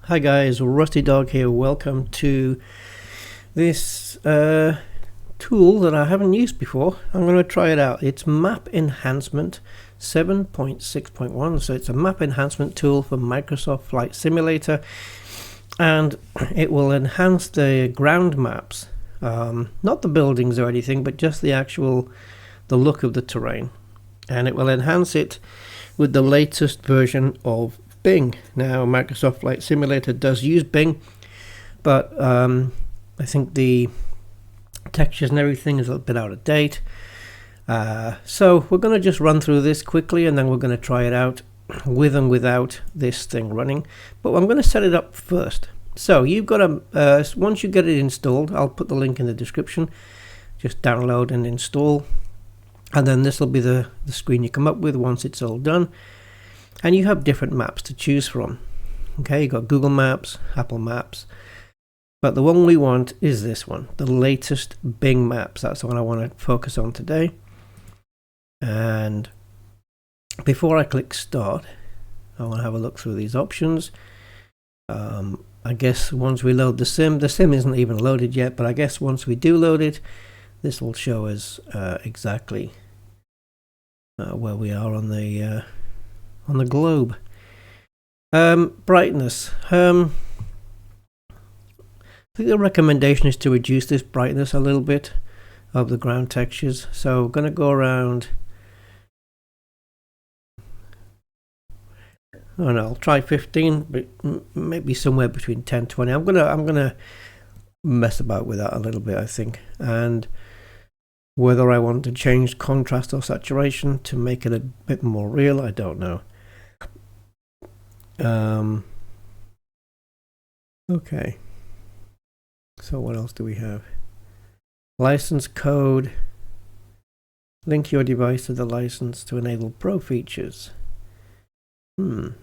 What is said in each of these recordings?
Hi guys, Rusty Dog here. Welcome to this tool that I haven't used before. I'm going to try it out. It's Map Enhancement 7.6.1, so it's a map enhancement tool for Microsoft Flight Simulator, and it will enhance the ground maps, not the buildings or anything, but just the look of the terrain, and it will enhance it with the latest version of Bing. Now, Microsoft Flight Simulator does use Bing, but I think the textures and everything is a little bit out of date. So we're going to just run through this quickly, and then we're going to try it out with and without this thing running. But I'm going to set it up first. So you've got to, once you get it installed, I'll put the link in the description. Just download and install, and then this will be the screen you come up with once it's all done. And you have different maps to choose from. Okay, you've got Google Maps, Apple Maps, but the one we want is this one, the latest Bing Maps. That's the one I want to focus on today. And before I click Start, I want to have a look through these options. I guess once we load the sim isn't even loaded yet, but I guess once we do load it, this will show us exactly where we are on the globe. Brightness. I think the recommendation is to reduce this brightness a little bit of the ground textures. So I'm going to go around. Oh no, I'll try 15, but maybe somewhere between 10 and 20. I'm gonna mess about with that a little bit, I think. And whether I want to change contrast or saturation to make it a bit more real, I don't know. Okay, so what else do we have? License code. Link your device to the license to enable pro features. Well,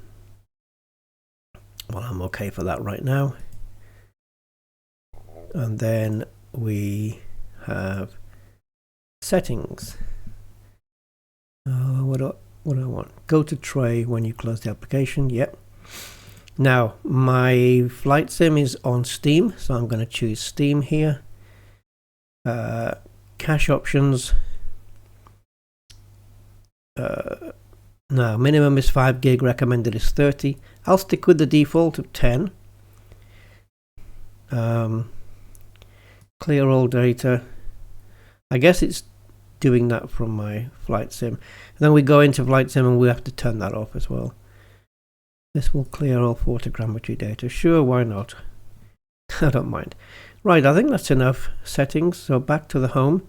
I'm okay for that right now. And then we have settings. What do I want? Go to tray when you close the application. Yep. Now, my flight sim is on Steam, so I'm going to choose Steam here. Cache options. Now, minimum is 5 gig, recommended is 30. I'll stick with the default of 10. Clear all data. I guess it's doing that from my flight sim. And then we go into flight sim and we have to turn that off as well. This will clear all photogrammetry data. Sure, why not? I don't mind. Right, I think that's enough settings. So back to the home.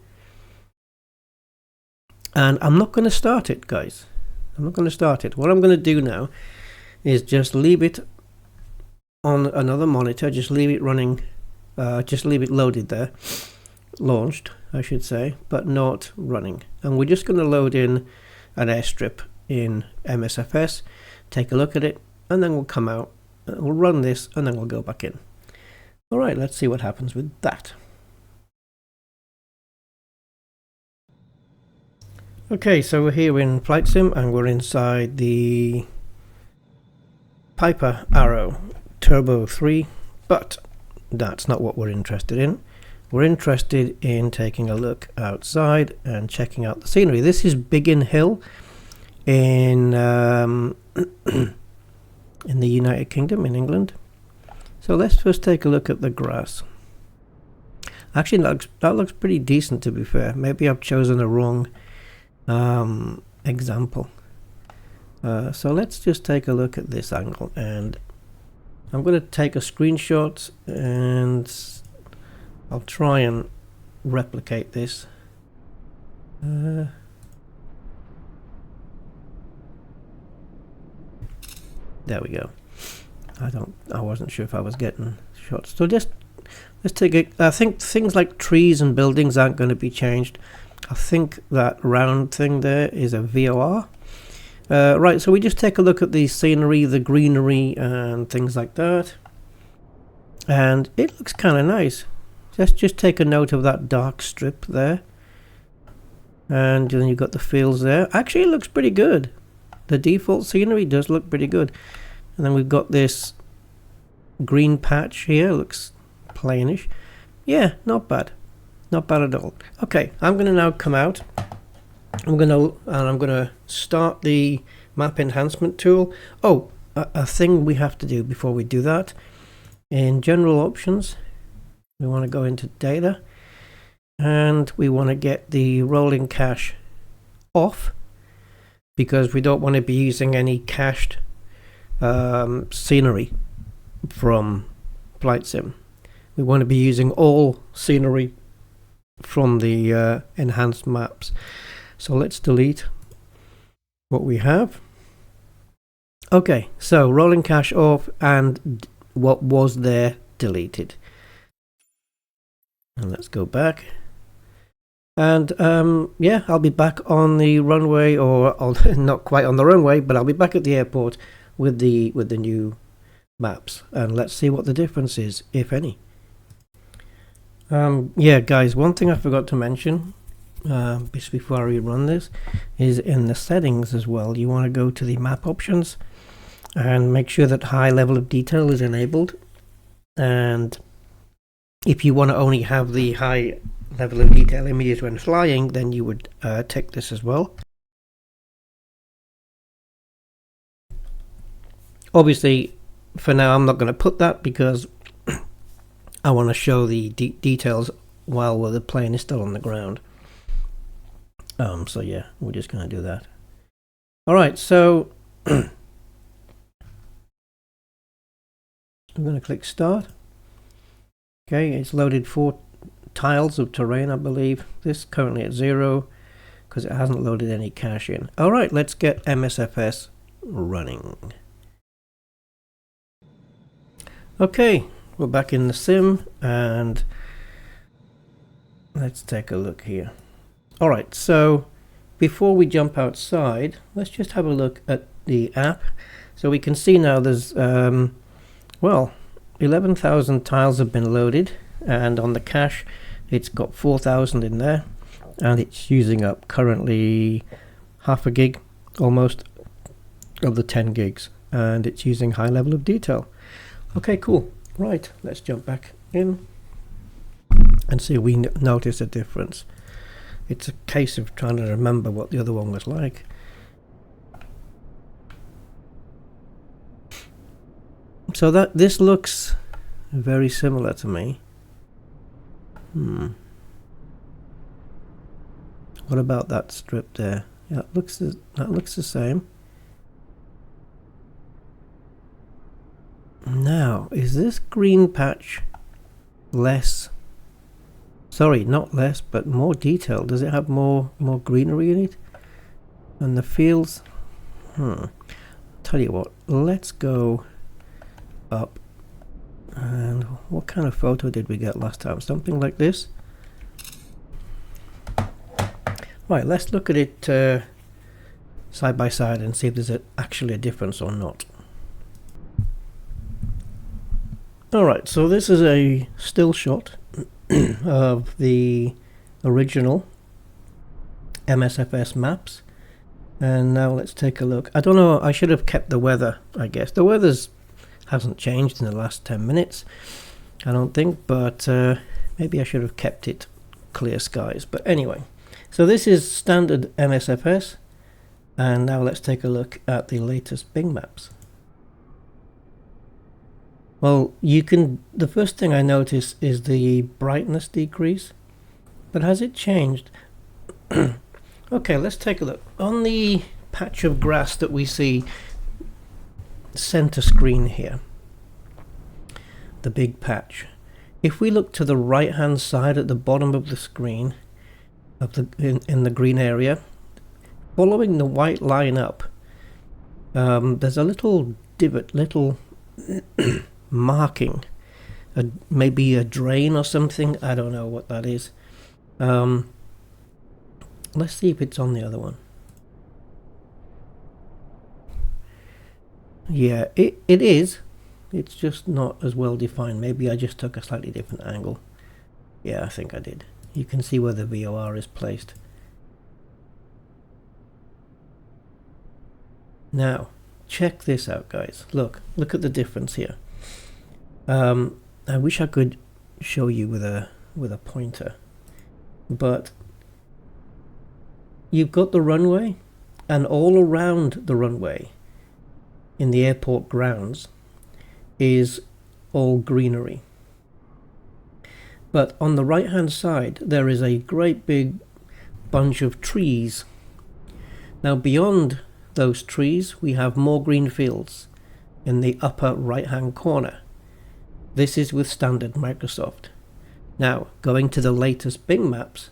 And I'm not going to start it, guys. I'm not going to start it. What I'm going to do now is just leave it on another monitor. Just leave it running. Just leave it loaded there. Launched, I should say, but not running. And we're just going to load in an airstrip in MSFS, take a look at it, and then we'll come out, we'll run this, and then we'll go back in. All right, let's see what happens with that. Okay, so we're here in Flight Sim, and we're inside the Piper Arrow Turbo 3, but that's not what we're interested in. We're interested in taking a look outside and checking out the scenery. This is Biggin Hill in in the United Kingdom, in England. So let's first take a look at the grass. Actually, that looks pretty decent, to be fair. Maybe I've chosen the wrong example. So let's just take a look at this angle, and I'm going to take a screenshot and I'll try and replicate this. There we go. I wasn't sure if I was getting shots. So let's take it. I think things like trees and buildings aren't going to be changed. I think that round thing there is a VOR. Right, so we just take a look at the scenery, the greenery, and things like that. And it looks kind of nice. Let's just take a note of that dark strip there. And then you've got the fields there. Actually, it looks pretty good. The default scenery does look pretty good. And then we've got this green patch here looks plainish. Yeah, not bad. Not bad at all. Okay, I'm going to now come out. I'm going to start the map enhancement tool. Oh, a thing we have to do before we do that. In general options, we want to go into data, and we want to get the rolling cache off, because we don't want to be using any cached scenery from Flight Sim. We want to be using all scenery from the enhanced maps. So let's delete what we have. Okay, so rolling cache off, and what was there deleted. And let's go back. And yeah, I'll be back on the runway, or not quite on the runway, but I'll be back at the airport with the new maps, and let's see what the difference is, if any. Yeah, guys, one thing I forgot to mention just before I rerun this is in the settings as well. You want to go to the map options and make sure that high level of detail is enabled. And if you want to only have the high level of detail images when flying, then you would tick this as well. Obviously, for now, I'm not going to put that because I want to show the details while the plane is still on the ground. So yeah, we're just going to do that. All right, so I'm going to click start. Okay, it's loaded 4 tiles of terrain, I believe. This currently at 0 because it hasn't loaded any cache in. All right, let's get MSFS running. Okay, we're back in the sim, and let's take a look here. All right, so before we jump outside, let's just have a look at the app. So we can see now there's well, 11,000 tiles have been loaded, and on the cache it's got 4,000 in there, and it's using up currently half a gig almost of the 10 gigs, and it's using high level of detail. Okay, cool. Right, let's jump back in and see if we notice a difference. It's a case of trying to remember what the other one was like. So this looks very similar to me. What about that strip there? Yeah, that looks the same. Now, is this green patch less? Sorry, not less, but more detailed. Does it have more greenery in it? And the fields? Tell you what, let's go up. And what kind of photo did we get last time? Something like this? Right, let's look at it side by side and see if there's actually a difference or not. Alright, so this is a still shot of the original MSFS maps, and now let's take a look. I don't know, I should have kept the weather, I guess. The weather's hasn't changed in the last 10 minutes, I don't think, but maybe I should have kept it clear skies. But anyway, so this is standard MSFS, and now let's take a look at the latest Bing maps. Well, the first thing I notice is the brightness decrease, but has it changed? Okay, let's take a look. On the patch of grass that we see center screen here, the big patch, if we look to the right hand side at the bottom of the screen, in the green area, following the white line up, there's a little divot, little marking, maybe a drain or something. I don't know what that is. Let's see if it's on the other one. Yeah, it is. It's just not as well defined. Maybe I just took a slightly different angle. Yeah, I think I did. You can see where the VOR is placed. Now, check this out, guys. Look at the difference here. I wish I could show you with a pointer, but you've got the runway, and all around the runway in the airport grounds is all greenery. But on the right hand side there is a great big bunch of trees. Now beyond those trees we have more green fields in the upper right hand corner. This is with standard Microsoft. Now going to the latest Bing maps,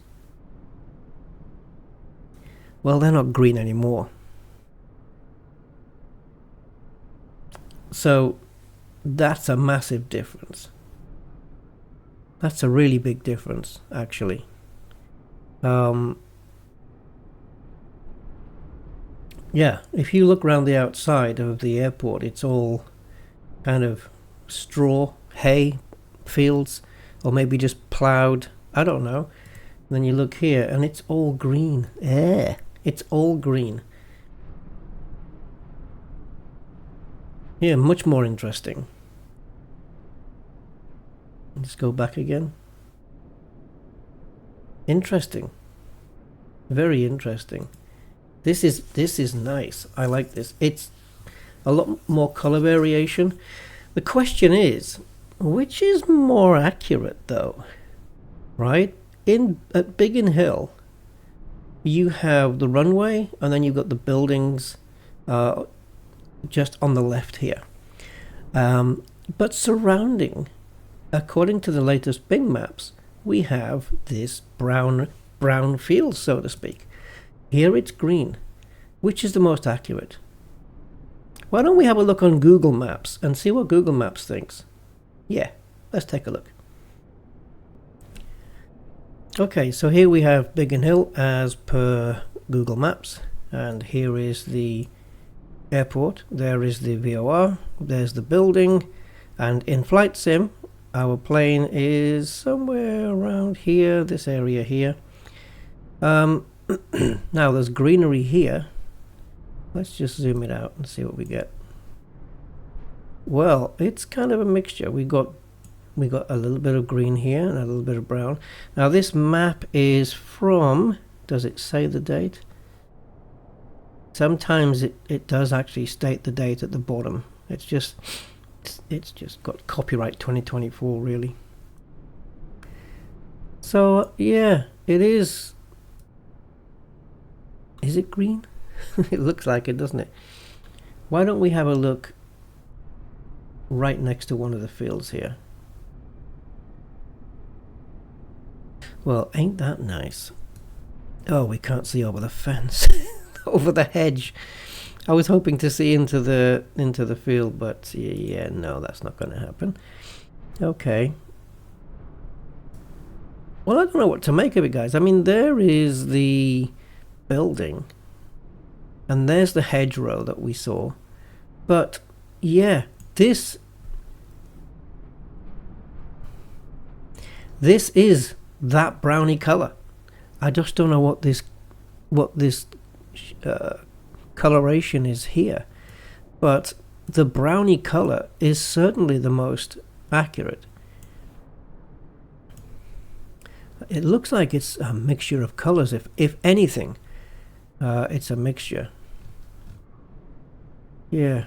well, they're not green anymore. So that's a massive difference. That's a really big difference, actually. Yeah, if you look around the outside of the airport, it's all kind of straw, hay, fields, or maybe just plowed, I don't know. Then you look here and it's all green. It's all green. Yeah, much more interesting. Let's go back again. Interesting. Very interesting. This is nice. I like this. It's a lot more color variation. The question is, which is more accurate though? Right? At Biggin Hill, you have the runway and then you've got the buildings just on the left here. But surrounding, according to the latest Bing maps, we have this brown field, so to speak. Here it's green. Which is the most accurate? Why don't we have a look on Google Maps and see what Google Maps thinks? Yeah, let's take a look. Okay, so here we have Biggin Hill as per Google Maps, and here is the airport, there is the VOR, there's the building, and in Flight Sim our plane is somewhere around here, this area here. Now there's greenery here. Let's just zoom it out and see what we get. Well, it's kind of a mixture. We got a little bit of green here and a little bit of brown. Now this map is from, does it say the date? Sometimes it does actually state the date at the bottom. It's just got copyright 2024 really. So yeah, it is. Is it green? It looks like it, doesn't it? Why don't we have a look right next to one of the fields here? Well, ain't that nice? Oh, we can't see over the fence. Over the hedge. I was hoping to see into the field, but yeah, no, that's not going to happen. Okay. Well, I don't know what to make of it, guys. I mean, there is the building, and there's the hedgerow that we saw. But yeah, this is that browny color. I just don't know what this coloration is here, but the browny color is certainly the most accurate. It looks like it's a mixture of colors. If anything, it's a mixture. Yeah.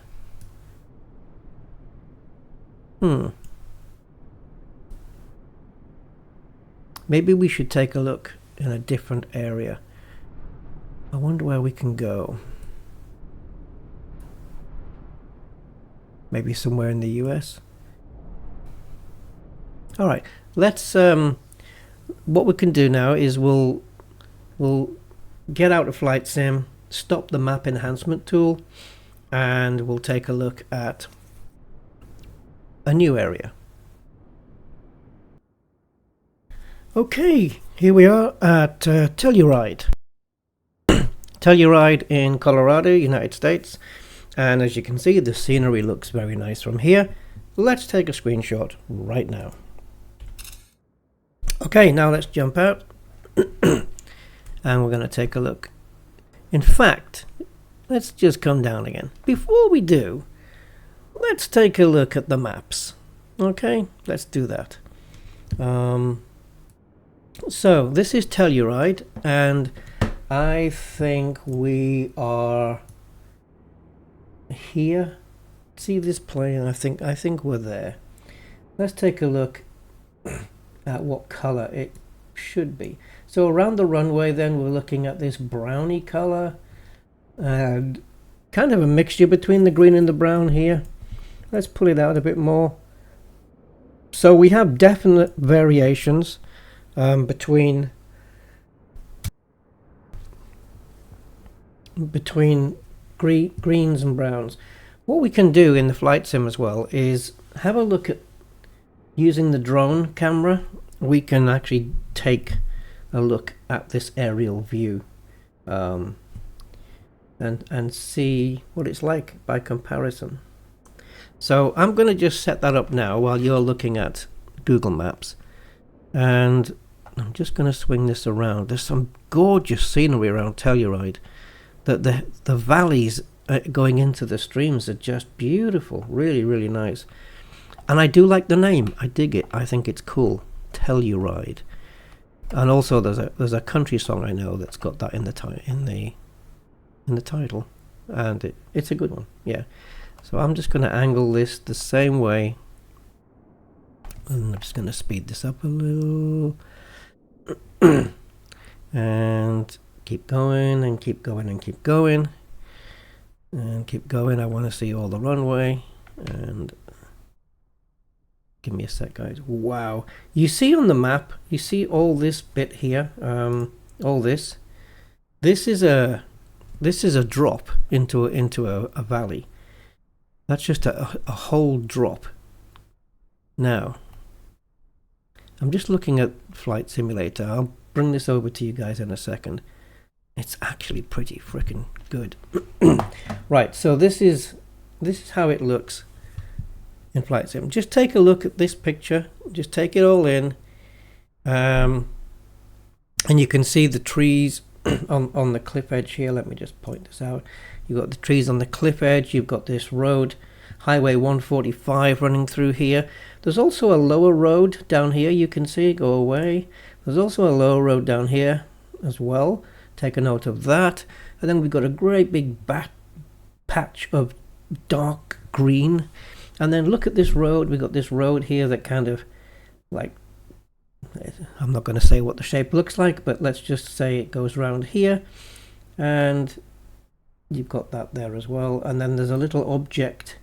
Maybe we should take a look in a different area. I wonder where we can go. Maybe somewhere in the US. All right, let's what we can do now is we'll get out of Flight Sim, stop the map enhancement tool, and we'll take a look at a new area. Okay, here we are at Telluride. Telluride in Colorado, United States. And as you can see, the scenery looks very nice from here. Let's take a screenshot right now. Okay, now let's jump out. And we're going to take a look. In fact, let's just come down again. Before we do, let's take a look at the maps. Okay, let's do that. So this is Telluride, and I think we are here. See this plane? I think we're there. Let's take a look at what color it should be. So around the runway, then we're looking at this browny color, and kind of a mixture between the green and the brown here. Let's pull it out a bit more. So we have definite variations between greens and browns. What we can do in the flight sim as well is have a look at using the drone camera. We can actually take a look at this aerial view and see what it's like by comparison. So I'm going to just set that up now while you're looking at Google Maps, and I'm just going to swing this around. There's some gorgeous scenery around Telluride. The valleys going into the streams are just beautiful, really nice. And I do like the name. I dig it. I think it's cool, Telluride. And also there's a country song I know that's got that in the title, and it's a good one. Yeah. So I'm just going to angle this the same way, and I'm just going to speed this up a little, and keep going and keep going and keep going and keep going. I want to see all the runway, and give me a sec, guys. Wow, you see on the map, you see all this bit here, all this is a drop into a valley. That's just a whole drop. Now, I'm just looking at Flight Simulator. I'll bring this over to you guys in a second. It's actually pretty freaking good. Right, so this is how it looks in Flight Sim. Just take a look at this picture. Just take it all in, and you can see the trees on the cliff edge here. Let me just point this out. You've got the trees on the cliff edge. You've got this road, Highway 145, running through here. There's also a lower road down here. You can see, go away. There's also a lower road down here as well. Take a note of that. And then we've got a great big patch of dark green. And then look at this road. We've got this road here that kind of, like, I'm not going to say what the shape looks like, but let's just say it goes around here. And you've got that there as well. And then there's a little object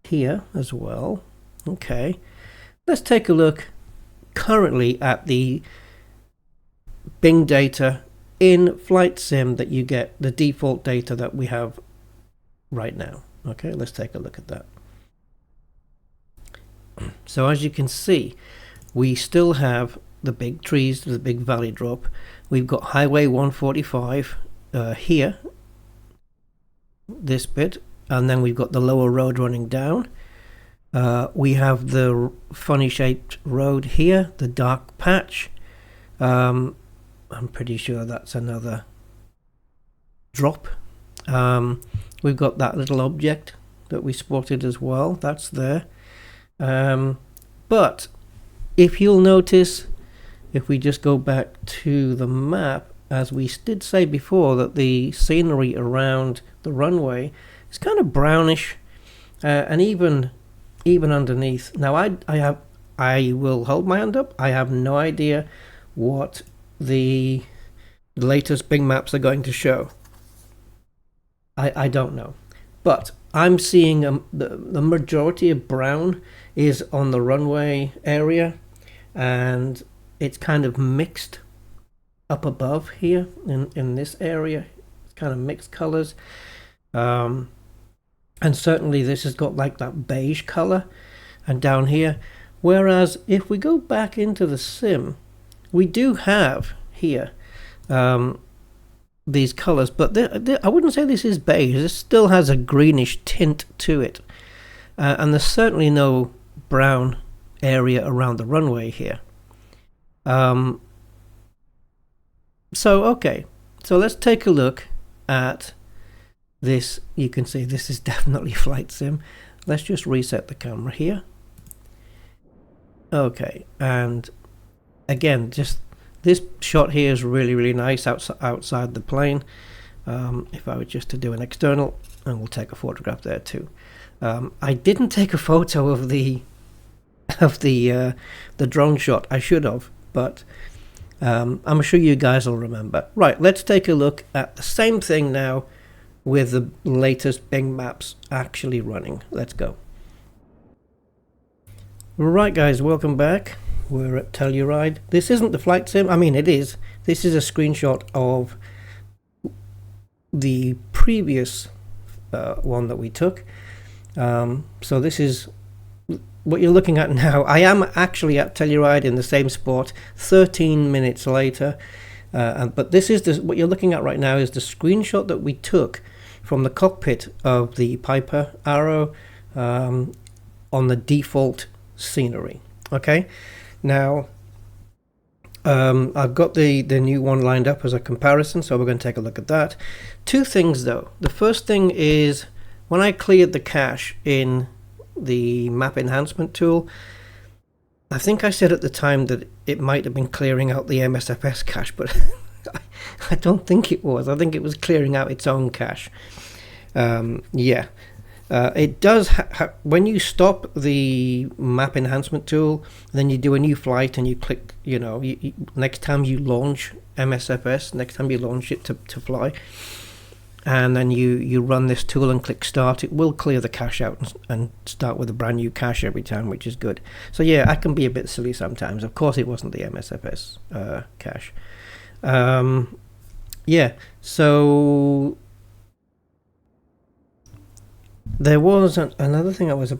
here as well. Okay. Let's take a look currently at the Bing data in Flight Sim that you get, the default data that we have right now. Okay, let's take a look at that. So as you can see, we still have the big trees, the big valley drop. We've got Highway 145 here, this bit, and then we've got the lower road running down. We have the funny shaped road here, the dark patch. I'm pretty sure that's another drop. We've got that little object that we spotted as well. That's there. But if you'll notice, if we just go back to the map, as we did say before, that the scenery around the runway is kind of brownish, and even underneath. Now I will hold my hand up. I have no idea what the latest Bing maps are going to show. I don't know, but I'm seeing the majority of brown is on the runway area, and it's kind of mixed up above here in this area. It's kind of mixed colors, and certainly this has got like that beige color, and down here. Whereas if we go back into the sim, we do have here these colors, but I wouldn't say this is beige. This still has a greenish tint to it, and there's certainly no brown area around the runway here. Okay, so let's take a look at this. You can see this is definitely Flight Sim. Let's just reset the camera here, Okay, and again, just this shot here is really nice outside the plane. If I were just to do an external, and we'll take a photograph there too. I didn't take a photo of the drone shot. I should have, but I'm sure you guys will remember. Right, let's take a look at the same thing now with the latest Bing maps actually running. Let's go. Right guys, welcome back. We're at Telluride. This isn't the flight sim. I mean, it is. This is a screenshot of the previous one that we took. So this is what you're looking at now. I am actually at Telluride in the same spot 13 minutes later. But this is what you're looking at right now is the screenshot that we took from the cockpit of the Piper Arrow on the default scenery. Okay, now I've got the new one lined up as a comparison, so we're going to take a look at that. Two things though. The first thing is when I cleared the cache in the map enhancement tool, I think I said at the time that it might have been clearing out the MSFS cache, but I don't think it was. I think it was clearing out its own cache. Yeah. It does when you stop the map enhancement tool, then you do a new flight and you click, you know, next time you launch MSFS, next time you launch it to fly, and then you run this tool and click start, it will clear the cache out and start with a brand new cache every time, which is good. So yeah, I can be a bit silly sometimes. Of course it wasn't the MSFS cache. Yeah, so there was another thing I was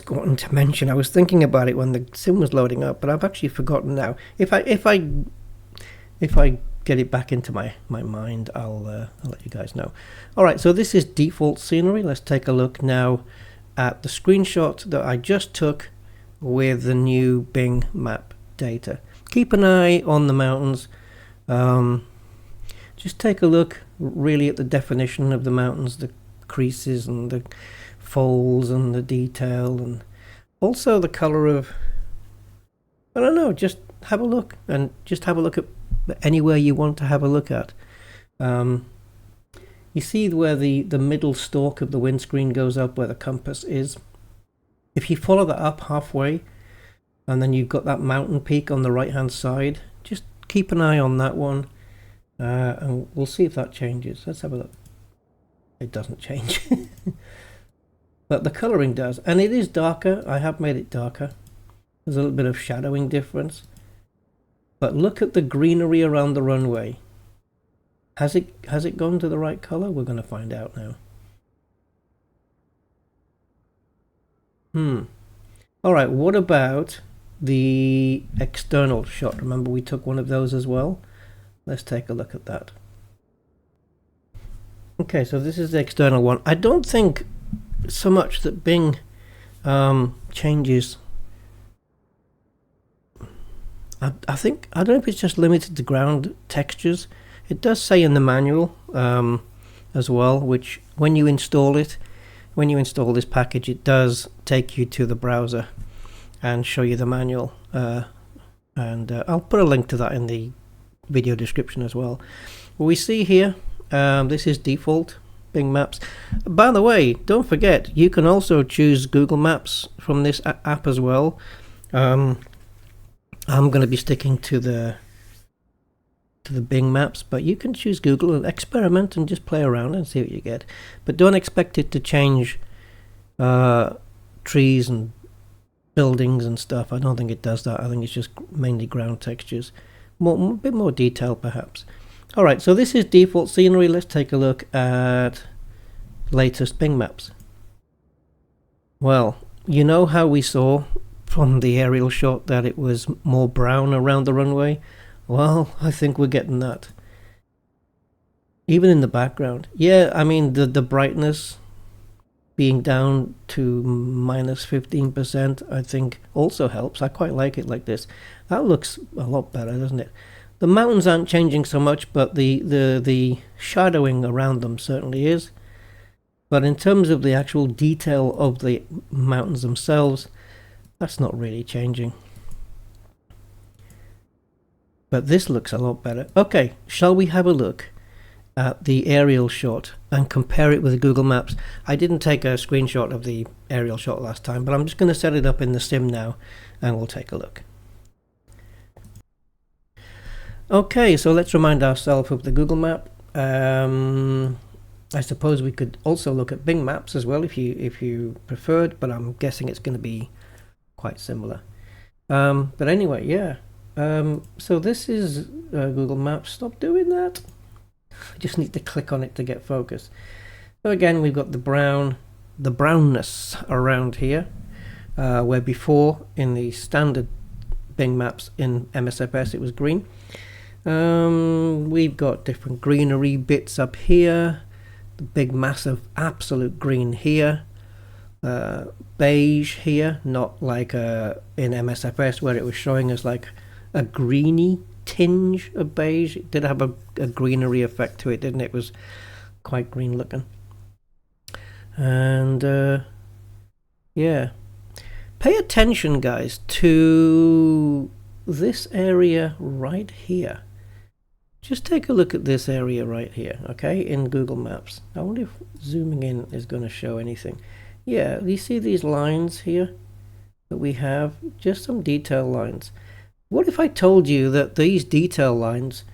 going to mention. I was thinking about it when the sim was loading up, but I've actually forgotten now. If I get it back into my mind, I'll let you guys know. All right, so this is default scenery. Let's take a look now at the screenshot that I just took with the new Bing map data. Keep an eye on the mountains. Just take a look really at the definition of the mountains, the creases and the folds and the detail, and also the color of, I don't know, just have a look, and just have a look at anywhere you want to have a look at. You see where the middle stalk of the windscreen goes up, where the compass is. If you follow that up halfway, and then you've got that mountain peak on the right hand side, just keep an eye on that one, and we'll see if that changes. Let's have a look. It doesn't change. But the coloring does, and it is darker. I have made it darker. There's a little bit of shadowing difference. But look at the greenery around the runway. Has it gone to the right color? We're going to find out now. All right, what about the external shot? Remember we took one of those as well? Let's take a look at that. Okay, so this is the external one. I don't think so much that Bing changes. I don't know if it's just limited to ground textures. It does say in the manual as well, which when you install it, when you install this package, it does take you to the browser and show you the manual. And I'll put a link to that in the video description as well. What we see here, this is default Bing Maps. By the way, don't forget, you can also choose Google Maps from this app as well. I'm going to be sticking to the Bing Maps, but you can choose Google and experiment and just play around and see what you get. But don't expect it to change trees and buildings and stuff. I don't think it does that. I think it's just mainly ground textures. A bit more detail perhaps. Alright, so this is default scenery. Let's take a look at latest Bing Maps. Well, you know how we saw from the aerial shot that it was more brown around the runway? Well, I think we're getting that. Even in the background. Yeah, I mean, the brightness being down to minus 15%, I think also helps. I quite like it like this. That looks a lot better, doesn't it? The mountains aren't changing so much, but the shadowing around them certainly is. But in terms of the actual detail of the mountains themselves, that's not really changing. but this looks a lot better. Okay, shall we have a look at the aerial shot and compare it with Google Maps? I didn't take a screenshot of the aerial shot last time, but I'm just going to set it up in the sim now and we'll take a look. Okay, so let's remind ourselves of the Google Map. I suppose we could also look at Bing Maps as well if you preferred, but I'm guessing it's going to be quite similar. But anyway, yeah. So this is Google Maps. Stop doing that. I just need to click on it to get focus. So again, we've got the brownness around here, where before in the standard Bing Maps in MSFS it was green. We've got different greenery bits up here, the big massive absolute green here, beige here, not like in MSFS where it was showing us like a greeny tinge of beige. It did have a greenery effect to it, didn't it? It was quite green looking. And yeah, pay attention guys to this area right here. Just take a look at this area right here, okay, in Google Maps. I wonder if zooming in is going to show anything. Yeah, you see these lines here that we have? Just some detail lines. What if I told you that these detail lines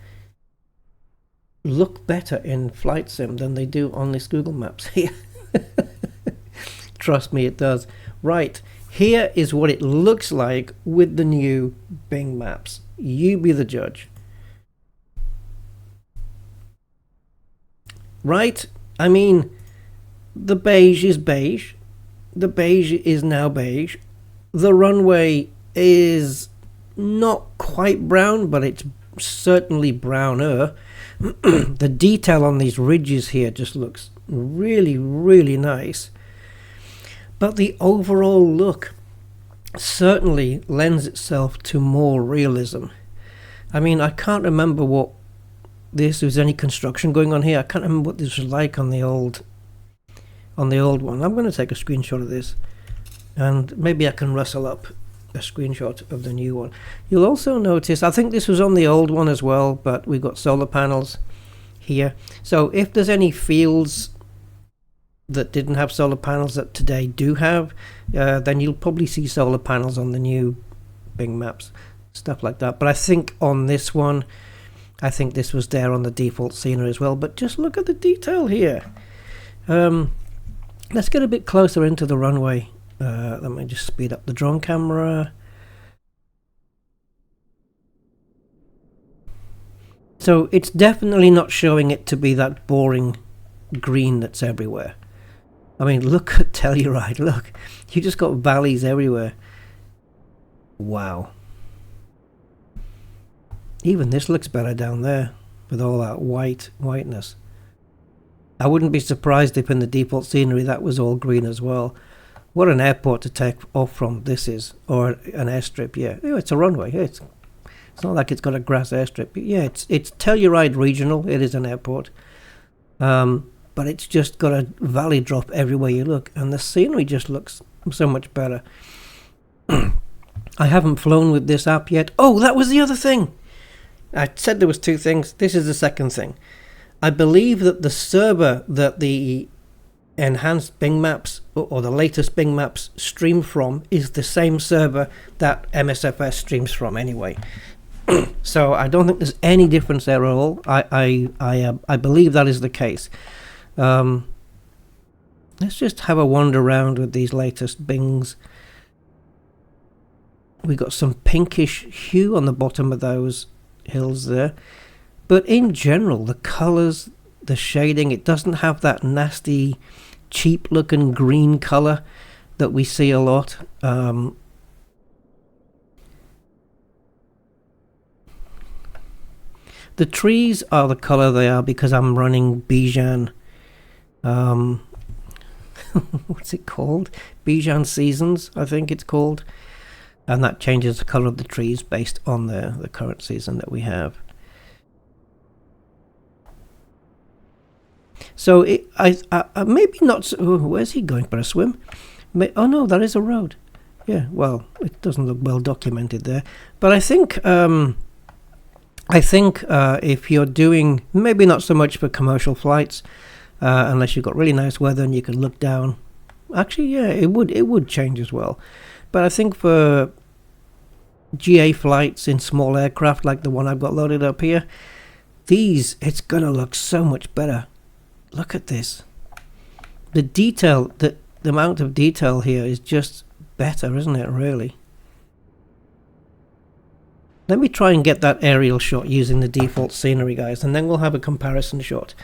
look better in Flight Sim than they do on this Google Maps here? Trust me, it does. Right, here is what it looks like with the new Bing Maps. You be the judge. Right? I mean, the beige is beige. The beige is now beige. The runway is not quite brown, but it's certainly browner. The detail on these ridges here just looks really, really nice. But the overall look certainly lends itself to more realism. I mean, I can't remember what there's any construction going on here. I can't remember what this was like on the old one. I'm going to take a screenshot of this and maybe I can rustle up a screenshot of the new one. You'll also notice, I think this was on the old one as well, but we've got solar panels here. So if there's any fields that didn't have solar panels that today do have, then you'll probably see solar panels on the new Bing Maps, stuff like that. But I think on this one, I think this was there on the default scenery as well. But just look at the detail here. Let's get a bit closer into the runway. Let me just speed up the drone camera. So it's definitely not showing it to be that boring green that's everywhere. I mean, look at Telluride. Look, you just got valleys everywhere. Wow. Even this looks better down there with all that whiteness. I wouldn't be surprised if in the default scenery that was all green as well. What an airport to take off from this is, or an airstrip. Yeah, oh, it's a runway. Yeah, it's not like it's got a grass airstrip. Yeah, it's Telluride Regional. It is an airport, but it's just got a valley drop everywhere you look, and the scenery just looks so much better. I haven't flown with this app yet. Oh, that was the other thing. I said there was two things. This is the second thing. I believe that the server that the enhanced Bing Maps or the latest Bing Maps stream from is the same server that MSFS streams from anyway. So I don't think there's any difference there at all. I believe that is the case. Let's just have a wander around with these latest Bings. We got some pinkish hue on the bottom of those hills there, but in general the colors, the shading, it doesn't have that nasty cheap looking green color that we see a lot. The trees are the color they are because I'm running Bijan, what's it called, Bijan Seasons I think it's called, and that changes the color of the trees based on the current season that we have. So I maybe not. Where's he going for a swim? Oh no, that is a road. Yeah, well, it doesn't look well documented there, but I think I think if you're doing, maybe not so much for commercial flights, unless you've got really nice weather and you can look down. Actually, yeah, it would change as well. But I think for GA flights in small aircraft like the one I've got loaded up here, it's gonna look so much better. Look at this. The detail, the amount of detail here is just better, isn't it, really? Let me try and get that aerial shot using the default scenery, guys, and then we'll have a comparison shot.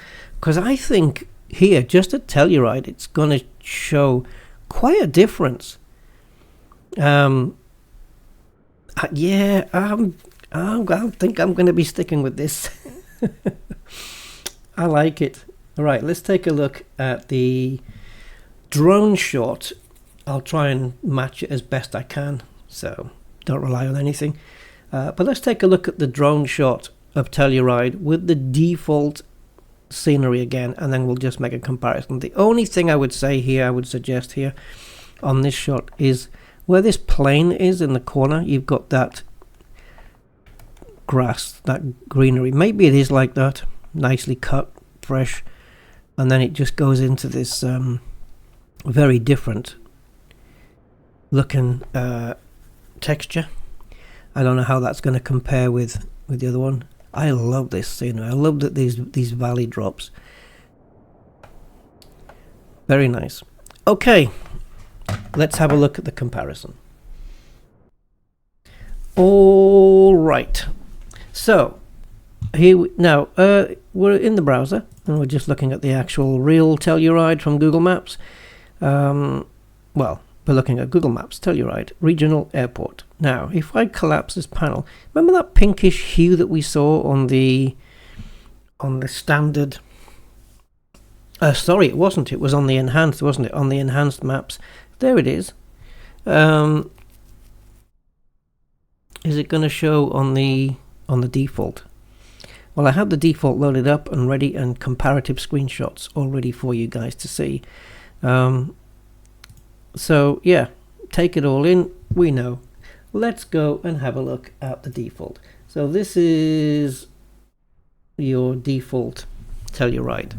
Because I think here, just at Telluride, it's going to show quite a difference. Yeah, I think I'm going to be sticking with this. I like it. All right, let's take a look at the drone shot. I'll try and match it as best I can, so don't rely on anything. But let's take a look at the drone shot of Telluride with the default scenery again, and then we'll just make a comparison. The only thing I would say here, I would suggest here on this shot, is where this plane is in the corner, you've got that grass, that greenery. Maybe it is like that, nicely cut, fresh, and then it just goes into this very different looking texture. I don't know how that's going to compare with the other one. I love this scenery. I love that these valley drops. Very nice. Okay, let's have a look at the comparison. All right. So here now we're in the browser and we're just looking at the actual real Telluride from Google Maps. Well, we're looking at Google Maps, Telluride, Regional Airport. Now, if I collapse this panel, remember that pinkish hue that we saw on the standard? Sorry, it wasn't. It was on the enhanced, wasn't it? On the enhanced maps. There it is. Is it going to show on the default? Well, I have the default loaded up and ready, and comparative screenshots already for you guys to see. So yeah, take it all in. We know. Let's go and have a look at the default. So this is your default Telluride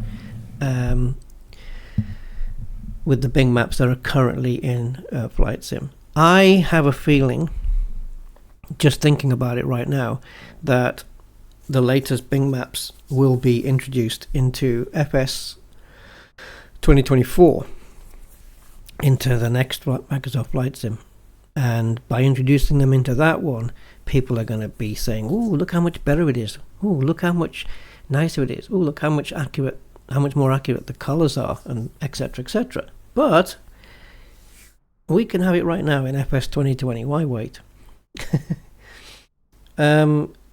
with the Bing maps that are currently in Flight Sim. I have a feeling, just thinking about it right now, that the latest Bing maps will be introduced into FS 2024, into the next Microsoft Flight Sim. And by introducing them into that one, people are going to be saying, "Oh, look how much better it is. Oh, look how much nicer it is. Oh, look how much more accurate the colors are," and etc., etc. But we can have it right now in FS 2020. Why wait?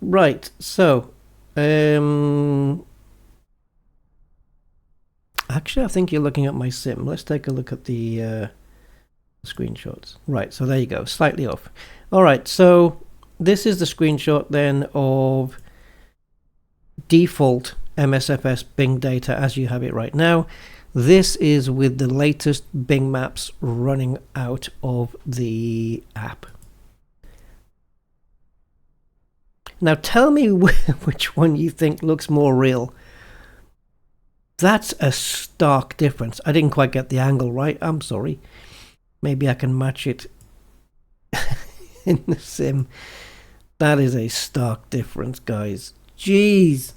Right. So, actually, I think you're looking at my sim. Let's take a look at the screenshots. Right, so there you go, slightly off. All right, so this is the screenshot then of default MSFS Bing data as you have it right now. This is with the latest Bing maps running out of the app. Now tell me which one you think looks more real. That's a stark difference. I didn't quite get the angle right. I'm sorry. Maybe I can match it in the sim. That is a stark difference, guys. Jeez.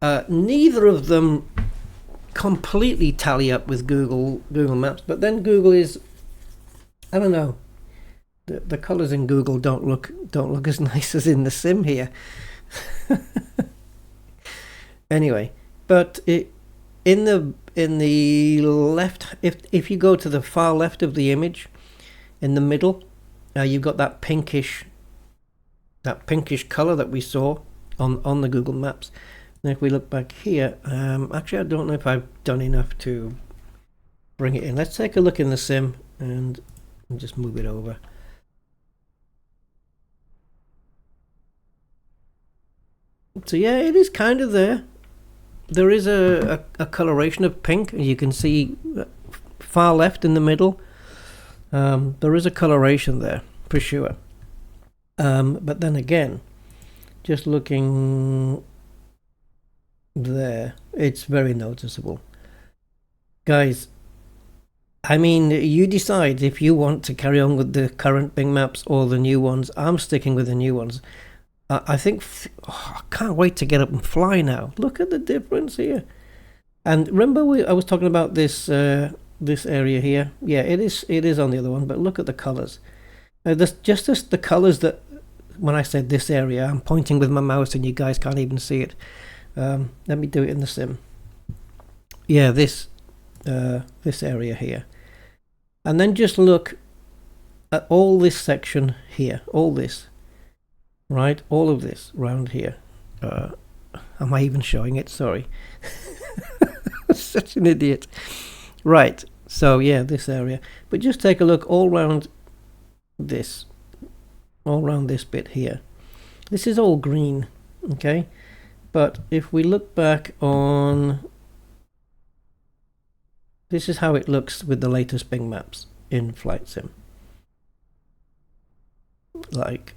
Neither of them completely tally up with Google Maps, but then Google is, I don't know. The colors in Google don't look as nice as in the sim here. Anyway, but in the left, if you go to the far left of the image, in the middle, you've got that pinkish color that we saw on the Google Maps. And if we look back here, actually I don't know if I've done enough to bring it in. Let's take a look in the sim and just move it over. So yeah, it is kind of there. There is a coloration of pink, as you can see far left in the middle. There is a coloration there for sure. But then again, just looking there, it's very noticeable. Guys, I mean, you decide if you want to carry on with the current Bing maps or the new ones. I'm sticking with the new ones. I think, I can't wait to get up and fly now. Look at the difference here. And remember, I was talking about this this area here. Yeah, it is on the other one, but look at the colors. Just the colors that, when I said this area, I'm pointing with my mouse and you guys can't even see it. Let me do it in the sim. Yeah, this area here. And then just look at all this section here, all this. Right, all of this round here. Am I even showing it? Sorry. Such an idiot. Right, so yeah, this area. But just take a look all round this. All round this bit here. This is all green, okay? But if we look back on... This is how it looks with the latest Bing maps in Flight Sim. Like...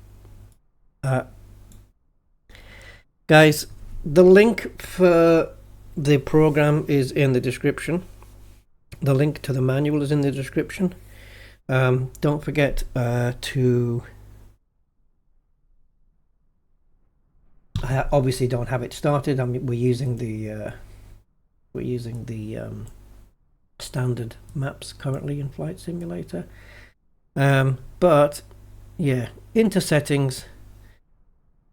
guys, the link for the program is in the description. The link to the manual is in the description. Don't forget to... I obviously don't have it started. I mean, we're using the standard maps currently in Flight Simulator. But yeah, into settings.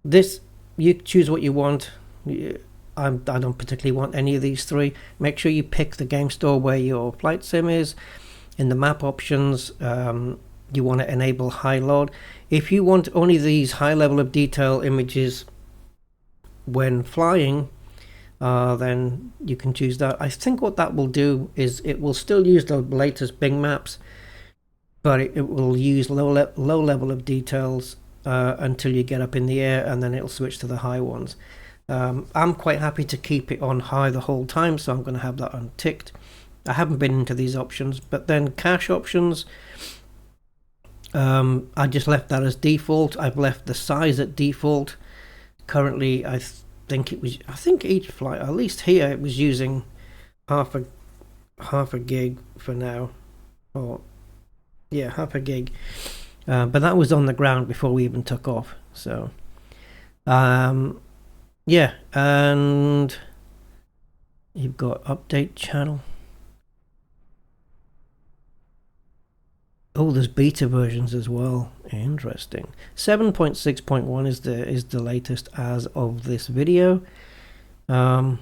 This, you choose what you want. I don't particularly want any of these three. Make sure you pick the game store where your Flight Sim is. In the map options, you want to enable high load. If you want only these high level of detail images when flying, then you can choose that. I think what that will do is it will still use the latest Bing maps, but it will use low level of details until you get up in the air, and then it'll switch to the high ones. I'm quite happy to keep it on high the whole time, so I'm going to have that unticked. I haven't been into these options, but then cache options, I just left that as default. I've left the size at default. Currently, I think each flight, at least here, it was using half a gig for now, or yeah, half a gig. But that was on the ground before we even took off. So, yeah, and you've got update channel. Oh, there's beta versions as well. Interesting. 7.6.1 is the latest as of this video. Yeah,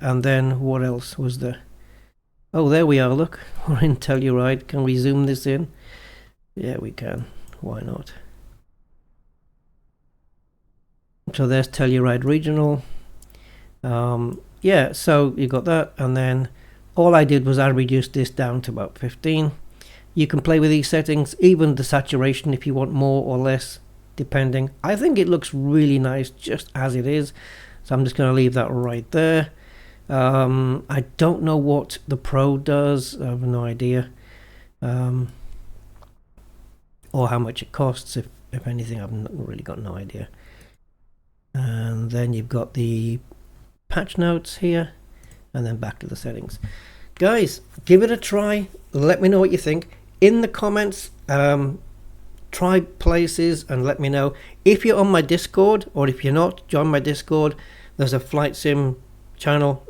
and then what else was there? Oh, there we are. Look, we're in Telluride. Can we zoom this in? Yeah, we can. Why not? So there's Telluride Regional. Yeah, so you got that, and then all I did was I reduced this down to about 15. You can play with these settings, even the saturation if you want more or less, depending. I think it looks really nice just as it is, so I'm just going to leave that right there. I don't know what the Pro does. I have no idea, or how much it costs. If anything, I've really got no idea. And then you've got the patch notes here, and then back to the settings. Guys, give it a try. Let me know what you think in the comments. Try places and let me know. If you're on my Discord, or if you're not, join my Discord. There's a Flight Sim channel.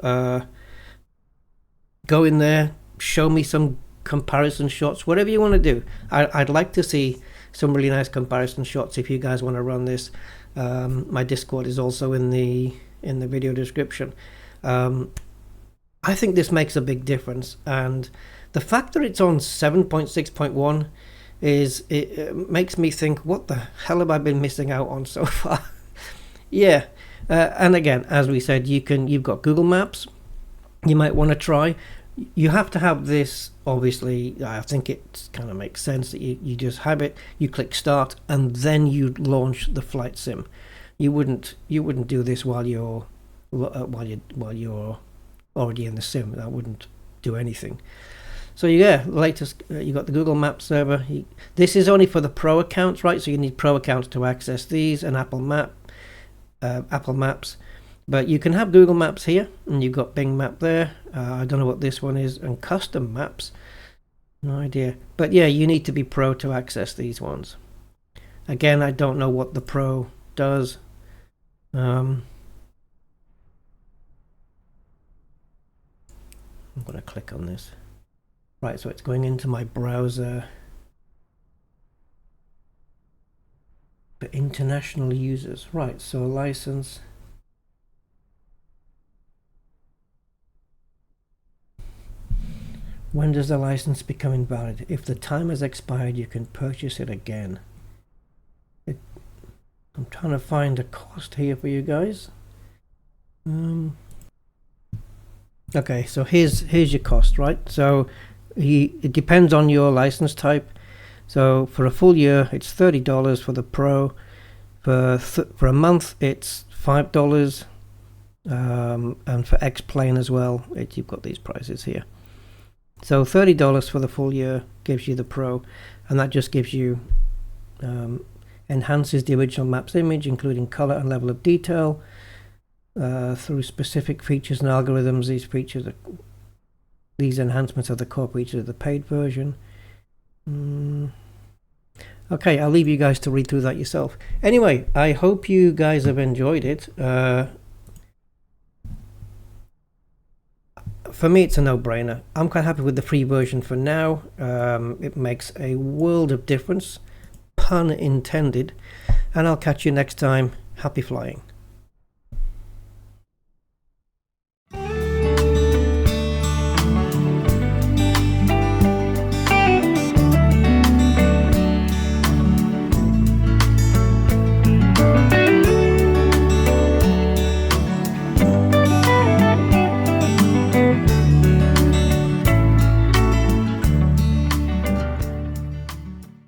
Go in there, show me some comparison shots, whatever you want to do. I'd like to see some really nice comparison shots if you guys want to run this. My Discord is also in the video description. I think this makes a big difference, and the fact that it's on 7.6.1 it makes me think, what the hell have I been missing out on so far? Yeah, and again, as we said, you've got Google Maps. You might want to try. You have to have this, obviously. I think it kind of makes sense that you just have it, you click start, and then you launch the Flight Sim. You wouldn't do this while you're already in the sim. That wouldn't do anything. So yeah, latest, you got the Google Maps server. This is only for the Pro accounts, right? So you need Pro accounts to access these, and Apple Maps. But you can have Google Maps here, and you've got Bing Map there. I don't know what this one is, and custom maps. No idea. But yeah, you need to be Pro to access these ones. Again, I don't know what the Pro does. I'm going to click on this. Right, so it's going into my browser for international users. Right, so license. When does the license become invalid? If the time has expired, you can purchase it again. I'm trying to find a cost here for you guys. Okay, so here's your cost, right? So it depends on your license type. So for a full year, it's $30 for the Pro. For a month, it's $5. And for X-Plane as well, you've got these prices here. So $30 for the full year gives you the Pro, and that just gives you enhances the original map's image, including color and level of detail, through specific features and algorithms. These enhancements are the core features of the paid version. Okay, I'll leave you guys to read through that yourself. Anyway, I hope you guys have enjoyed it. For me, it's a no-brainer. I'm quite happy with the free version for now. It makes a world of difference, pun intended. And I'll catch you next time. Happy flying.